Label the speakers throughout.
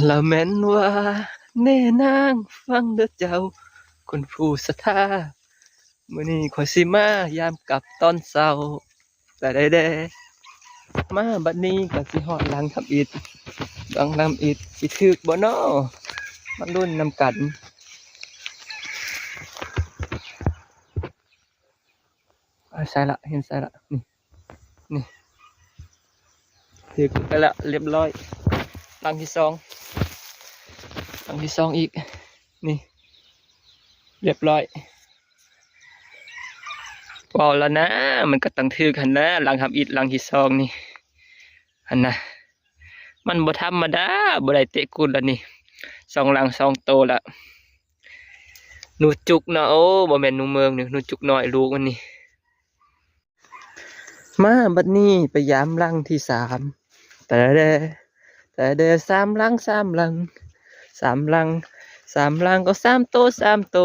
Speaker 1: ละแม่นว่าแน่นางฟังเด้อเจ้าคนผู้ศรัทธามื้อนี้ข้อยสิมายามกลับตอนเช้าแต่ได้แดมาบัดนี้ก็สิฮอดหลังทำอิฐหลังทำอิฐสิถึกบ่น้อมาลุ้นนำกันใส่ละเห็นใส่ละนี่ถึกไปละเรียบร้อยหลังที่สองหลังที่สองอีกนี่เรียบร้อยว้าวแล้วนะมันก็ต้องถือกันนะหลังทำอิฐหลังที่สองนี่อันนะมันบ่ธรรมดาบ่ได้เตะกุนแล้วนี่สองหลังสองโตละหนูจุกเนาะโอ้บ่แม่นหนูเมืองนี่หนูจุกน้อยลูกมันนี่มาบัดนี้ไปยามหลังที่สามแต่เด้สามหลังสามหลังสามหลังสามหลังก็สามโตสามโต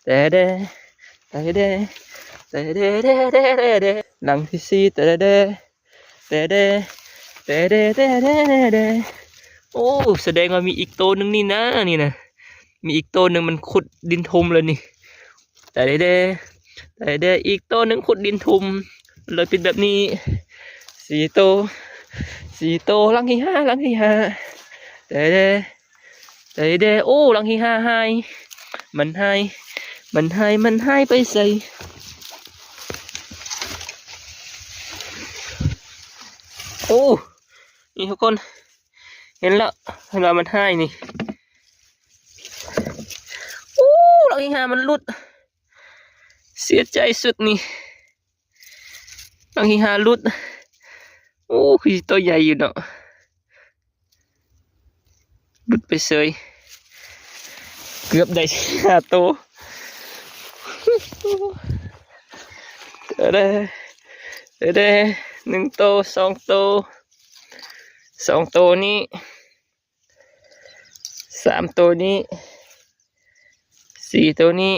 Speaker 1: แต่เด้แต่เด้แต่เด้เด้เด้เด้เด้หลังที่สี่แต่เด้แต่เด้แต่เด้แต่เด้เด้โอ้แสดงว่ามีอีกโตนึงนี่นะนี่นะมีอีกโตนึงมันขุดดินทุมเลยนี่แต่เด้แต่เด้อีกโตนึงขุดดินทุมเลยเป็นแบบนี้สี่โตสี่โตหลังที่ห้าหลังที่ห้าแต่เด้แต่เด้โอ้หลังที่ห้าให้มันให้มันให้มันให้ไปใส่โอ้นี่ทุกคนเห็นแล้วเวลามันให้นี่โอ้หลังที่ห้ามันหลุดเสียใจสุดนี่หลังที่ห้าหลุดโอ้คือตัวใหญ่อยู่เนาะหลุดไปเสยเกือบได้ห้าตัวเด้เด้หนึ่งตัวสองตัวสองตัวนี้สามตัวนี้สี่ตัวนี้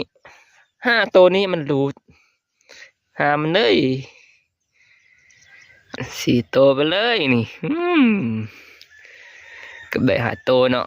Speaker 1: ห้าตัวนี้มันหลุดหามันเลยสี่ตัวไปเลยนี่กับได้หาตัวเนาะ